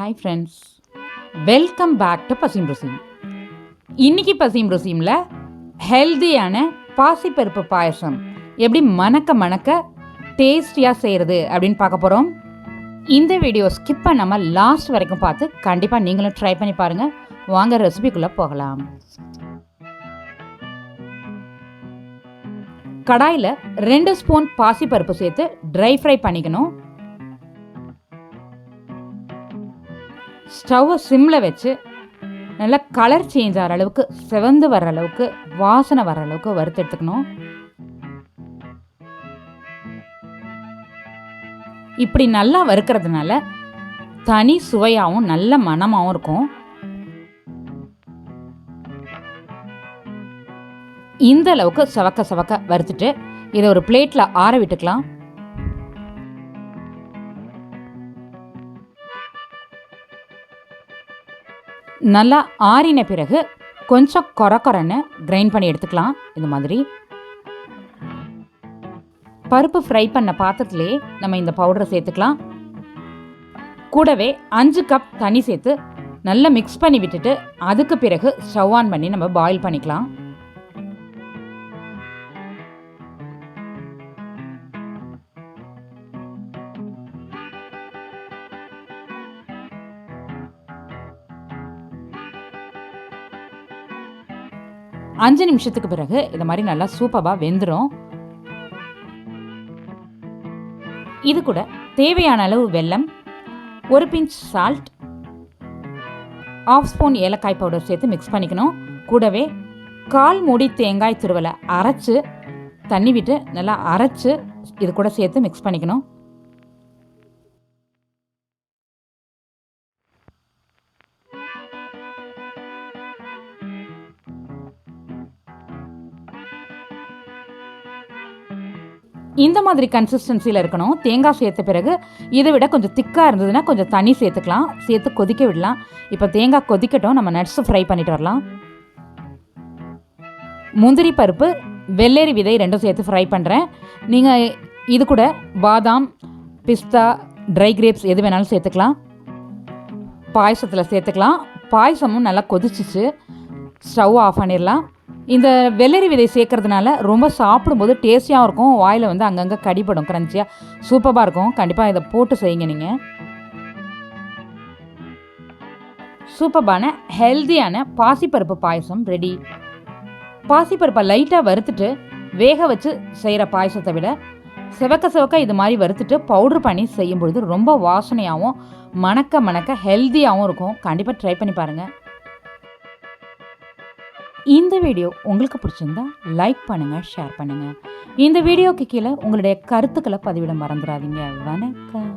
Hi friends, welcome back to Pasim Rusim. இன்றைக்கி பசிம் ருசிமில் ஹெல்தியான பாசிப்பருப்பு பாயசம் எப்படி மணக்க டேஸ்டியாக செய்கிறது அப்படின்னு பார்க்க போகிறோம். இந்த வீடியோ ஸ்கிப் பண்ணாமல் லாஸ்ட் வரைக்கும் பார்த்து கண்டிப்பாக நீங்களும் ட்ரை பண்ணி பாருங்கள். வாங்க ரெசிபிக்குள்ளே போகலாம். கடாயில் 2 ஸ்பூன் பாசிப்பருப்பு சேர்த்து ட்ரை ஃப்ரை பண்ணிக்கணும். ஸ்டவ்வை சிம்மில் வச்சு நல்லா கலர் சேஞ்ச் ஆகிற அளவுக்கு, செவந்து வர்ற அளவுக்கு, வாசனை வர்ற அளவுக்கு வறுத்து எடுத்துக்கணும். இப்படி நல்லா வறுக்கிறதுனால தனி சுவையாகவும் நல்ல மணமாகவும் இருக்கும். இந்த அளவுக்கு சவக்க வறுத்துட்டு இதை ஒரு பிளேட்டில் ஆற விட்டுக்கலாம். நல்லா ஆறின பிறகு கொஞ்சம் கொரன்னு கிரைண்ட் பண்ணி எடுத்துக்கலாம். இது மாதிரி பருப்பு ஃப்ரை பண்ண பாத்திரத்திலே நம்ம இந்த பவுடரை சேர்த்துக்கலாம். கூடவே 5 கப் தண்ணி சேர்த்து நல்லா மிக்ஸ் பண்ணி விட்டுட்டு அதுக்கு பிறகு ஸ்டவ் ஆன் பண்ணி நம்ம பாயில் பண்ணிக்கலாம். அஞ்சு நிமிஷத்துக்கு பிறகு இது மாதிரி நல்லா சூப்பராக வெந்துடும். இது கூட தேவையான அளவு வெல்லம், 1 பிஞ்ச் சால்ட், 1/2 ஸ்பூன் ஏலக்காய் பவுடர் சேர்த்து மிக்ஸ் பண்ணிக்கணும். கூடவே 1/4 மூடி தேங்காய் துருவலை அரைச்சி தண்ணி விட்டு நல்லா அரைச்சி இது கூட சேர்த்து மிக்ஸ் பண்ணிக்கணும். இந்த மாதிரி கன்சிஸ்டன்சியில் இருக்கணும். தேங்காய் சேர்த்த பிறகு இதை விட கொஞ்சம் திக்காக இருந்ததுன்னா கொஞ்சம் தண்ணி சேர்த்துக்கலாம், சேர்த்து கொதிக்க விடலாம். இப்போ தேங்காய் கொதிக்கட்டும், நம்ம நட்ஸ் ஃப்ரை பண்ணிட்டு வரலாம். முந்திரி பருப்பு, வெள்ளரி விதை ரெண்டும் சேர்த்து ஃப்ரை பண்ணுறேன். நீங்கள் இது கூட பாதாம், பிஸ்தா, ட்ரை கிரேப்ஸ் எது வேணாலும் சேர்த்துக்கலாம். பாயசத்தில் சேர்த்துக்கலாம். பாயசமும் நல்லா கொதிச்சிச்சு, ஸ்டவ் ஆஃப் பண்ணிடலாம். இந்த வெள்ளரி விதை சேர்க்கறதுனால ரொம்ப சாப்பிடும்போது டேஸ்டியாகவும் இருக்கும். வாயில் வந்து அங்கங்கே கடிப்படும், கிரன்ச்சியாக சூப்பராக இருக்கும். கண்டிப்பாக இதை போட்டு செய்யுங்க. நீங்கள் சூப்பரான ஹெல்தியான பாசிப்பருப்பு பாயசம் ரெடி. பாசிப்பருப்பை லைட்டாக வறுத்துட்டு வேக வச்சு செய்கிற பாயசத்தை விட செவக்க இது மாதிரி வறுத்துட்டு பவுட்ரு பண்ணி செய்யும்பொழுது ரொம்ப வாசனையாகவும் மணக்க ஹெல்தியாகவும் இருக்கும். கண்டிப்பாக ட்ரை பண்ணி பாருங்கள். இந்த வீடியோ உங்களுக்கு பிடிச்சிருந்தா லைக் பண்ணுங்கள், ஷேர் பண்ணுங்கள். இந்த வீடியோக்கு கீழே உங்களுடைய கருத்துக்களை பதிவிட மறந்துடாதீங்க. வணக்கம்.